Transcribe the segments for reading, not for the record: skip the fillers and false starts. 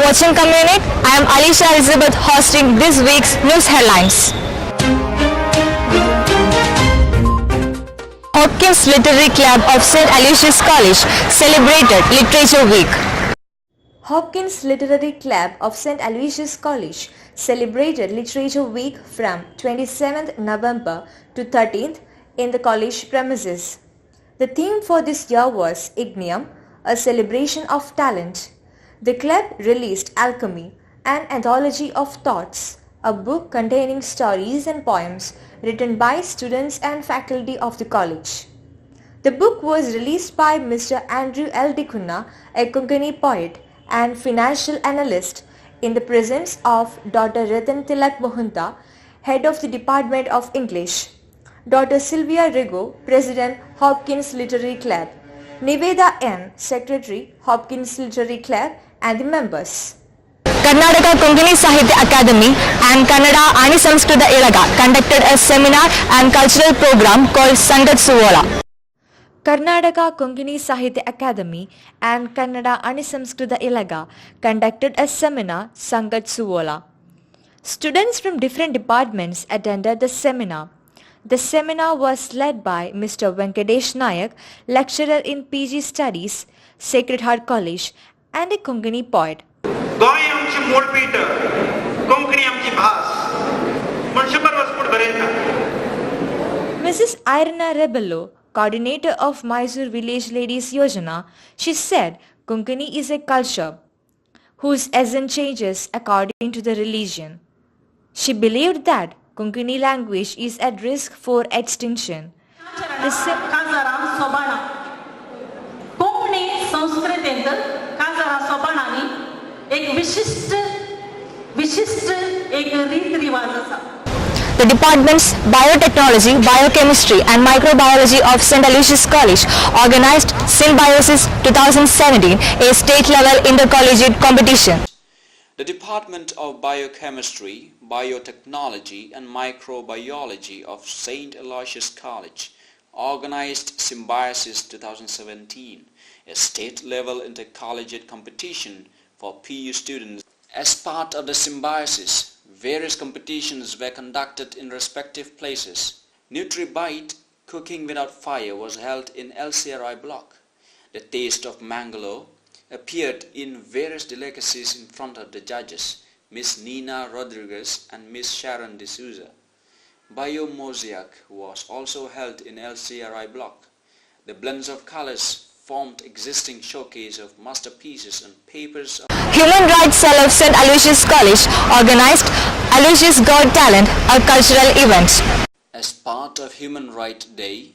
watching Communique. I am Alisha Elizabeth hosting this week's news headlines. Hopkins Literary Club of St. Aloysius College celebrated Literature Week. Hopkins Literary Club of St. Aloysius College celebrated Literature Week from 27th November to 13th in the college premises. The theme for this year was Ignium, a celebration of talent. The club released Alchemy, an anthology of thoughts, a book containing stories and poems written by students and faculty of the college. The book was released by Mr. Andrew L. Dicuna, a Konkani poet and financial analyst, in the presence of Dr. Ratan Tilak Mohanta, head of the Department of English, Dr. Sylvia Rigo, President, Hopkins Literary Club, Niveda N, Secretary, Hopkins Literary Club, and the members. Karnataka Konkani Sahitya Academy and Kannada Ani Samskrita Ilaga conducted a seminar and cultural program called Sangat Suvola. Karnataka Konkani Sahitya Academy and Kannada Ani Samskrita Ilaga conducted a seminar, Sangat Suvola. Students from different departments attended the seminar. The seminar was led by Mr. Venkatesh Nayak, lecturer in PG Studies, Sacred Heart College, and a Konkani poet. Goa आमची मूळपीठ कोंकणी आमची भास मनशुपर वस्पूट बरयता. Mrs. Irina Rebello, coordinator of Mysore Village Ladies Yojana, she said Konkani is a culture whose essence changes according to the religion. She believed that Konkani language is at risk for extinction. The departments Biotechnology, Biochemistry and Microbiology of St. Aloysius College organized Symbiosis 2017, a state-level intercollegiate competition. The Department of Biochemistry, Biotechnology and Microbiology of St. Aloysius College organized Symbiosis 2017, a state-level intercollegiate competition for PU students. As part of the Symbiosis, various competitions were conducted in respective places. NutriBite Cooking Without Fire was held in LCRI block. The Taste of Mangaluru appeared in various delicacies in front of the judges, Miss Nina Rodriguez and Miss Sharon D'Souza. Biomosaic was also held in LCRI block. The blends of colors formed existing showcase of masterpieces and papers. Human Rights Cell of St. Aloysius College organized Aloysius Got Talent, a cultural event. As part of Human Rights Day,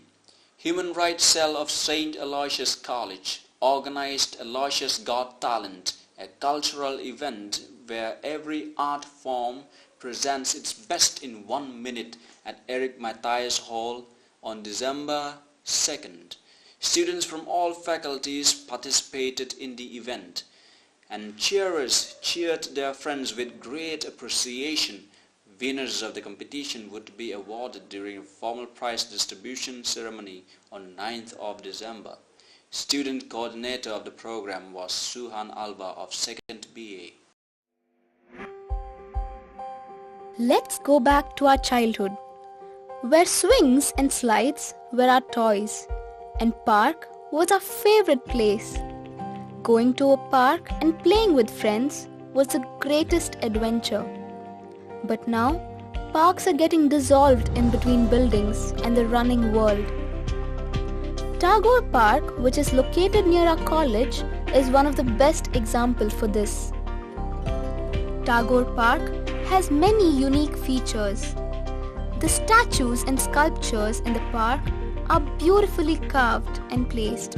Human Rights Cell of St. Aloysius College organized Aloysius Got Talent, a cultural event where every art form presents its best in 1 minute at Eric Matthias Hall on December 2nd. Students from all faculties participated in the event, and cheerers cheered their friends with great appreciation. Winners of the competition would be awarded during a formal prize distribution ceremony on 9th of December. Student coordinator of the program was Suhan Alba of 2nd BA. Let's go back to our childhood, where swings and slides were our toys, and park was our favorite place. Going to a park and playing with friends was the greatest adventure. But now, parks are getting dissolved in between buildings and the running world. Tagua Park, which is located near our college, is one of the best examples for this. Tagua Park has many unique features. The statues and sculptures in the park are beautifully carved and placed.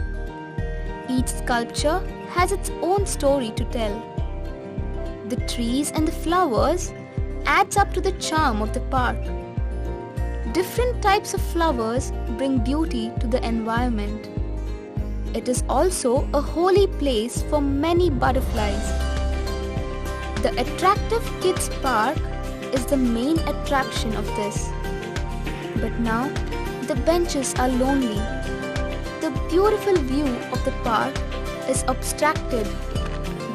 Each sculpture has its own story to tell. The trees and the flowers adds up to the charm of the park. Different types of flowers bring beauty to the environment. It is also a holy place for many butterflies. The attractive kids park is the main attraction of this. But now, the benches are lonely. The beautiful view of the park is obstructed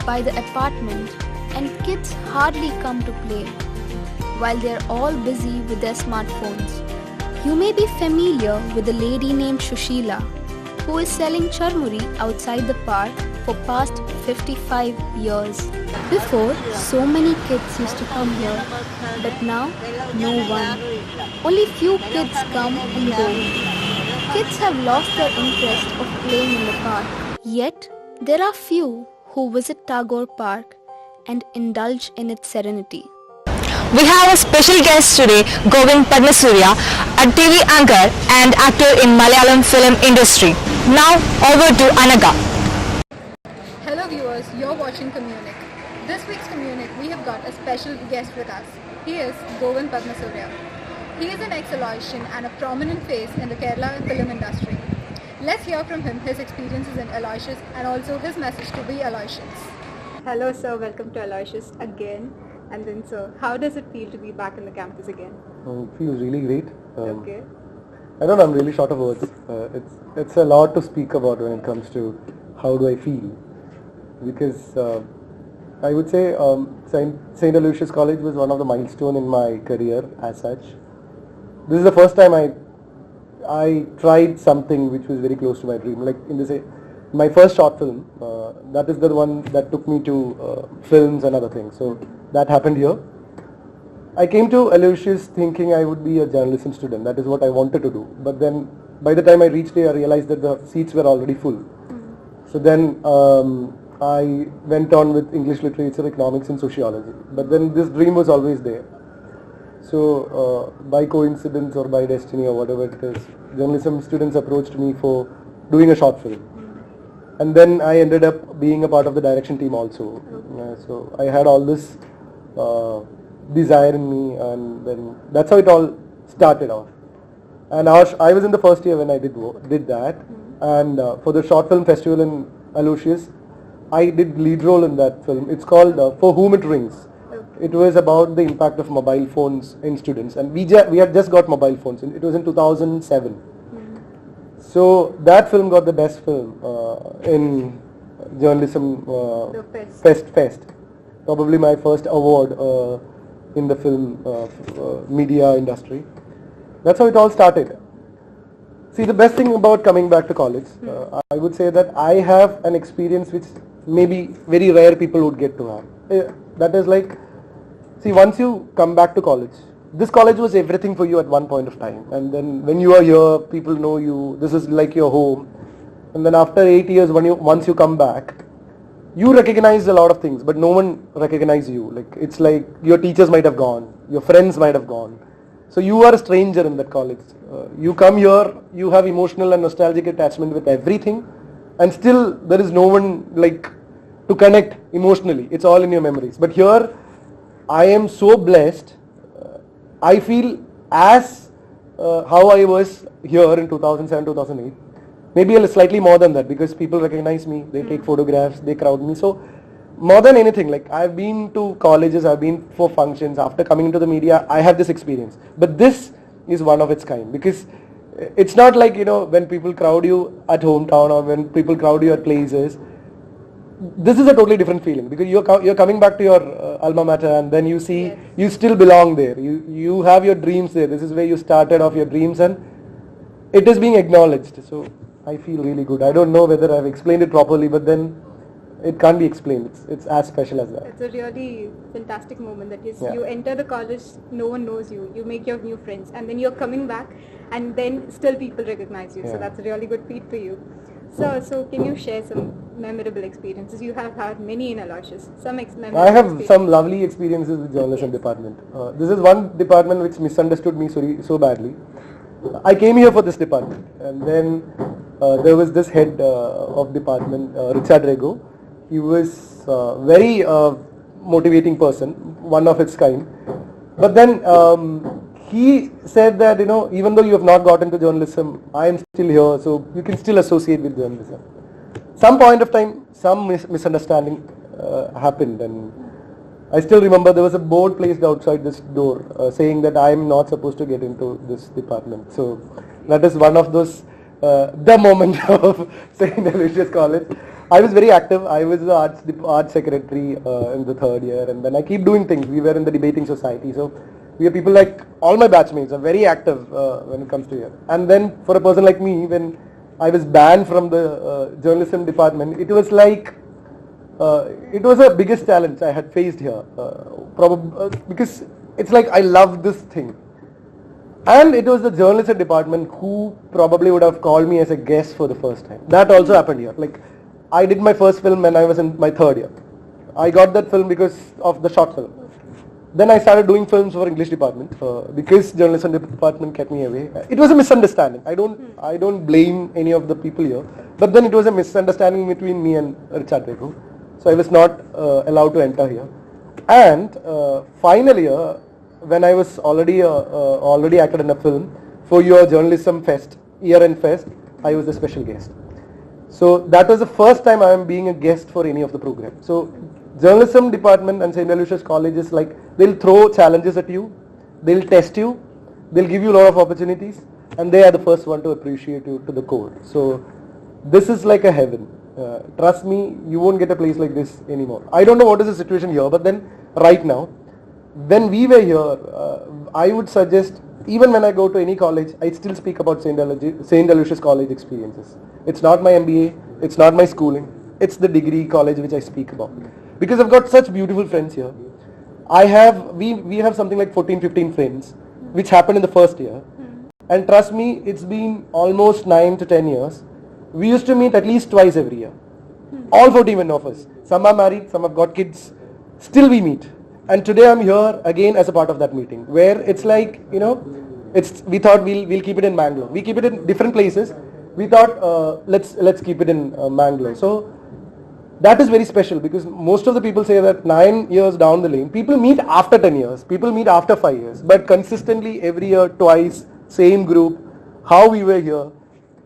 by the apartment and kids hardly come to play, while they're all busy with their smartphones. You may be familiar with a lady named Shushila, who is selling charmuri outside the park for past 55 years. Before, so many kids used to come here, but now, no one. Only few kids come and go. Kids have lost their interest of playing in the park. Yet, there are few who visit Tagua Park and indulge in its serenity. We have a special guest today, Govind Padmasurya, a TV anchor and actor in Malayalam film industry. Now over to Anaga. Hello viewers, you're watching Communique. This week's Communique, we have got a special guest with us. He is Govind Padmasurya. He is an ex-Aloysian and a prominent face in the Kerala film industry. Let's hear from him his experiences in Aloysius and also his message to we Aloysians. Hello sir, welcome to Aloysius again. And then sir, how does it feel to be back in the campus again? It feels really great. Okay. I don't know, I'm really short of words. It's a lot to speak about when it comes to how do I feel. Because I would say St. Aloysius College was one of the milestones in my career as such. This is the first time I tried something which was very close to my dream. Like my first short film, that is the one that took me to films and other things. So that happened here. I came to Aloysius thinking I would be a journalism student. That is what I wanted to do. But then by the time I reached there, I realized that the seats were already full. So then I went on with English literature, economics and sociology. But then this dream was always there. So by coincidence or by destiny or whatever it is, journalism students approached me for doing a short film. And then I ended up being a part of the direction team also. So I had all this desire in me, and then that's how it all started off. And I was in the first year when I did that. And for the short film festival in Aloysius, I did lead role in that film. It's called For Whom It Rings. It was about the impact of mobile phones in students, and we had just got mobile phones. It was in 2007. So that film got the best film in journalism fest. Probably my first award in the film media industry. That's how it all started. See, the best thing about coming back to college, I would say that I have an experience which maybe very rare people would get to have. That is like, see, once you come back to college, this college was everything for you at one point of time, and then when you are here, people know you, this is like your home, and then after 8 years, once you come back, you recognize a lot of things, but no one recognizes you. Like, it's like your teachers might have gone, your friends might have gone, so you are a stranger in that college. You come here, you have emotional and nostalgic attachment with everything, and still there is no one like to connect emotionally. It's all in your memories. But here, I am so blessed. I feel as how I was here in 2007, 2008, maybe a slightly more than that, because people recognize me, they take photographs, they crowd me. So more than anything, like I've been to colleges, I've been for functions, after coming into the media, I have this experience. But this is one of its kind, because it's not like, when people crowd you at hometown or when people crowd you at places. This is a totally different feeling, because you're coming back to your alma mater, and then you see you still belong there. You have your dreams there. This is where you started off your dreams, and it is being acknowledged. So I feel really good. I don't know whether I've explained it properly, but then it can't be explained. It's as special as that. It's a really fantastic moment that you enter the college, no one knows you, you make your new friends, and then you're coming back, and then still people recognize you. So that's a really good feat for you. So can you share some memorable experiences? You have had many in Aloysius. I have some lovely experiences with journalism department. This is one department which misunderstood me so badly. I came here for this department, and then there was this head of department, Richard Rego. He was very motivating person, one of its kind. But then he said that, even though you have not got into journalism, I am still here, so you can still associate with journalism. Some point of time, some misunderstanding happened, and I still remember there was a board placed outside this door saying that I am not supposed to get into this department. So that is one of those, the moment of St. Aloysius College. I was very active. I was the arts secretary in the third year, and then I keep doing things. We were in the debating society, so we are people like all my batchmates are very active when it comes to here. And then for a person like me, when I was banned from the journalism department, it was like it was the biggest challenge I had faced here, probably because it's like I love this thing. And it was the journalism department who probably would have called me as a guest for the first time. That also happened here. Like, I did my first film when I was in my third year. I got that film because of the short film. Then I started doing films for English department because journalism department kept me away. It was a misunderstanding. I don't blame any of the people here, but then it was a misunderstanding between me and Richard Regu. So I was not allowed to enter here. And finally, when I was already acted in a film for your journalism fest, year-end fest, I was a special guest. So that was the first time I am being a guest for any of the programs. So journalism department and St. Aloysius College is like, they'll throw challenges at you, they'll test you, they'll give you a lot of opportunities, and they are the first one to appreciate you to the core. So this is like a heaven. Trust me, you won't get a place like this anymore. I don't know what is the situation here, but then right now, when we were here, I would suggest, even when I go to any college, I still speak about St. Aloysius College experiences. It's not my MBA, it's not my schooling, it's the degree college which I speak about. Because I've got such beautiful friends here. We have something like 14-15 friends, which happened in the first year. And trust me, it's been almost 9 to 10 years. We used to meet at least twice every year. All 14 of us. Some are married, some have got kids. Still we meet. And today I'm here again as a part of that meeting, where it's like, we thought we'll keep it in Mangaluru. We keep it in different places. We thought let's keep it in Mangaluru. So that is very special, because most of the people say that 9 years down the lane, people meet after 10 years, people meet after 5 years, but consistently every year, twice, same group, how we were here,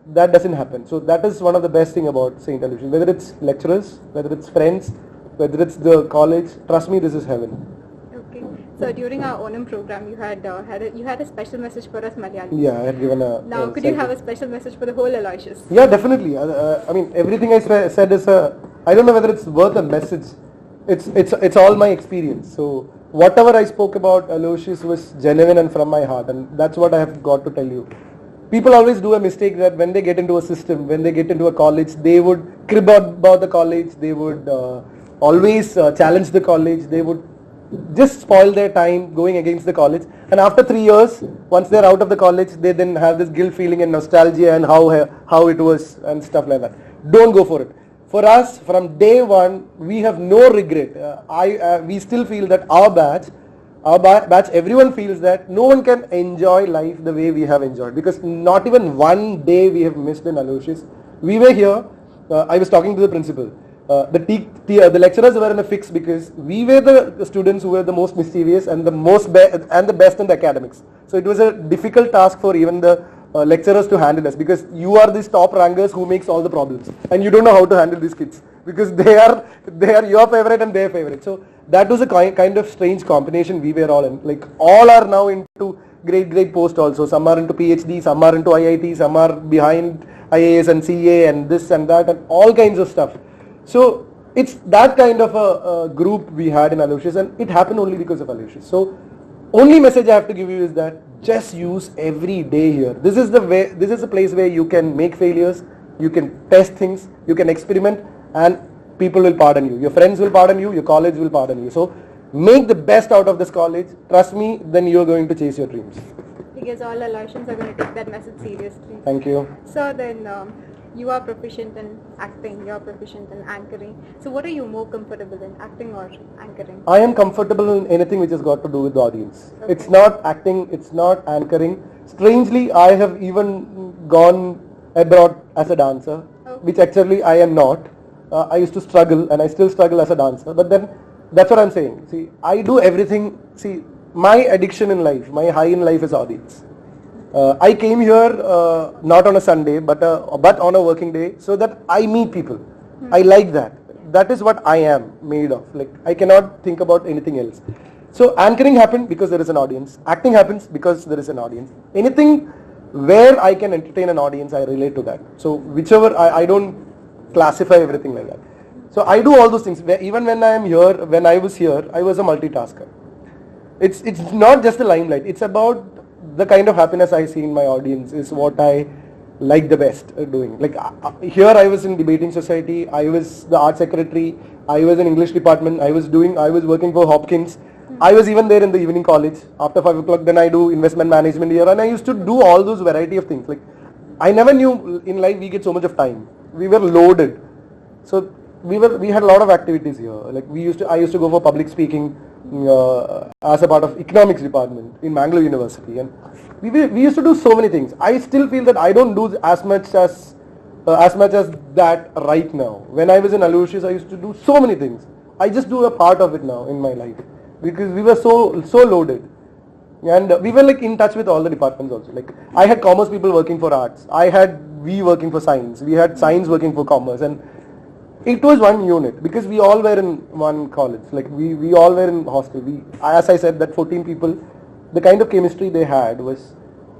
that doesn't happen. So that is one of the best thing about St. Aloysius. Whether it's lecturers, whether it's friends, whether it's the college, trust me, this is heaven. Okay. So during our Onam program, you had a special message for us Malayalis. Yeah, I had given a... Now, could you have a special message for the whole Aloysius? Yeah, definitely. I mean, everything I said is I don't know whether it's worth a message. It's all my experience. So whatever I spoke about Aloysius was genuine and from my heart, and that's what I have got to tell you. People always do a mistake that when they get into a system, when they get into a college, they would crib about the college, they would always challenge the college, they would just spoil their time going against the college, and after 3 years, once they're out of the college, they then have this guilt feeling and nostalgia and how it was and stuff like that. Don't go for it. For us, from day one, we have no regret. We still feel that our batch, everyone feels that no one can enjoy life the way we have enjoyed, because not even one day we have missed in Aloysius. We were here, I was talking to the principal. The lecturers were in a fix because we were the students who were the most mischievous and the best in the academics. So it was a difficult task for even the lecturers to handle us, because you are these top rankers who makes all the problems, and you don't know how to handle these kids because they are your favorite and their favorite. So that was a kind of strange combination we were all in. Like, all are now into great post also. Some are into PhD, some are into IIT, some are behind IAS and CA and this and that and all kinds of stuff. So it's that kind of a group we had in Aloysius, and it happened only because of Aloysius. So only message I have to give you is that just use every day here. This is a place where you can make failures, you can test things, you can experiment, and people will pardon you. Your friends will pardon you, your college will pardon you. So make the best out of this college. Trust me, then you're going to chase your dreams. Because all Aloysians are going to take that message seriously. Thank you. So then, you are proficient in acting, you are proficient in anchoring. So what are you more comfortable in, acting or anchoring? I am comfortable in anything which has got to do with the audience. Okay. It's not acting, it's not anchoring. Strangely, I have even gone abroad as a dancer, which actually I am not. I used to struggle, and I still struggle as a dancer, but then that's what I'm saying. See, I do everything. See, my addiction in life, my high in life is audience. I came here not on a Sunday, but on a working day, so that I meet people. I like that. That is what I am made of. Like, I cannot think about anything else. So anchoring happened because there is an audience. Acting happens because there is an audience. Anything where I can entertain an audience, I relate to that. So whichever, I don't classify everything like that. So I do all those things. Even when I am here, when I was here, I was a multitasker. It's not just the limelight. It's about the kind of happiness I see in my audience is what I like the best doing. Like here I was in debating society, I was the art secretary, I was in English department, I was working for Hopkins. I was even there in the evening college after 5 o'clock. Then I do investment management here, and I used to do all those variety of things. Like I never knew in life we get so much of time. We were loaded. So we had a lot of activities here. Like I used to go for public speaking as a part of economics department in Mangaluru University, and we used to do so many things. I still feel that I don't do as much as that right now. When I was in Aloysius, I used to do so many things. I just do a part of it now in my life because we were so loaded, and we were like in touch with all the departments also. Like I had commerce people working for arts, we working for science, we had science working for commerce, and it was one unit because we all were in one college. Like we all were in hostel. As I said, that 14 people, the kind of chemistry they had was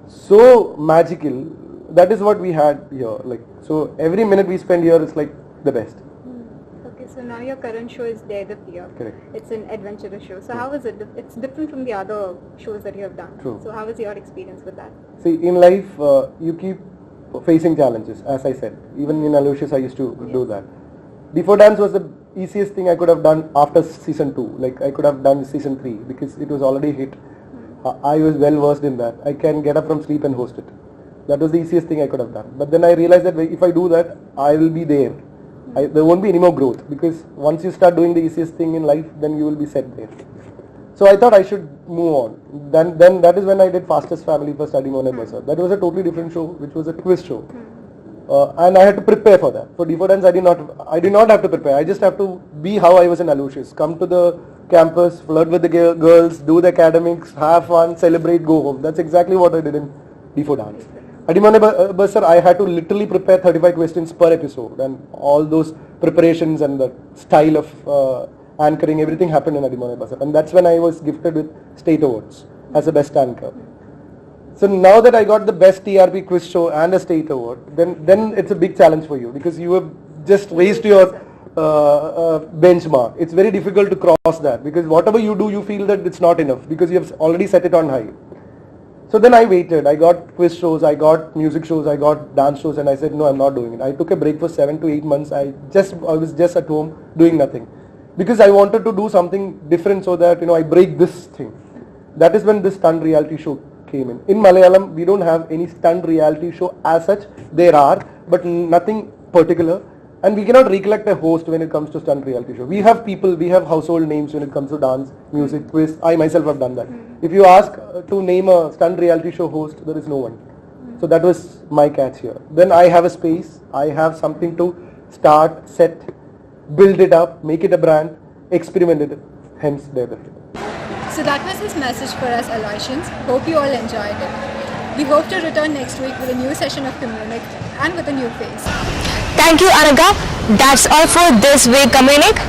so magical. That is what we had here. Like so, every minute we spend here is like the best. Okay, so now your current show is Dare the Fear. Correct. It's an adventurous show. So how is it? It's different from the other shows that you have done. True. So how is your experience with that? See, in life, you keep facing challenges. As I said, even in Aloysius, I used to do that. Before dance was the easiest thing I could have done after season 2. Like I could have done season 3 because it was already hit. I was well versed in that. I can get up from sleep and host it. That was the easiest thing I could have done. But then I realized that if I do that, I will be there. There won't be any more growth because once you start doing the easiest thing in life, then you will be set there. So I thought I should move on. Then that is when I did Fastest Family for Study Monet Bazaar. That was a totally different show, which was a quiz show. And I had to prepare for that. For Deepthi dance, I did not have to prepare. I just have to be how I was in Aloysius. Come to the campus, flirt with the girls, do the academics, have fun, celebrate, go home. That's exactly what I did in Deepthi dance. At Monet Bazaar, I had to literally prepare 35 questions per episode, and all those preparations and the style of anchoring, everything happened in Monet Bazaar. And that's when I was gifted with state awards as a best anchor. So now that I got the best TRP quiz show and a state award, then it's a big challenge for you because you have just raised your benchmark. It's very difficult to cross that because whatever you do, you feel that it's not enough because you have already set it on high. So then I waited. I got quiz shows, I got music shows, I got dance shows, and I said, no, I'm not doing it. I took a break for 7 to 8 months. I was just at home doing nothing because I wanted to do something different so that I break this thing. That is when this stunt reality show came in. In Malayalam, we don't have any stunt reality show as such. There are, but nothing particular. And we cannot recollect a host when it comes to stunt reality show. We have people, we have household names when it comes to dance, music, quiz. I myself have done that. If you ask to name a stunt reality show host, there is no one. So that was my catch here. Then I have a space, I have something to start, set, build it up, make it a brand, experiment it, hence Dare the Fear. So that was his message for us Aloysians. Hope you all enjoyed it. We hope to return next week with a new session of Communique and with a new face. Thank you, Anaga. That's all for this week, Communique.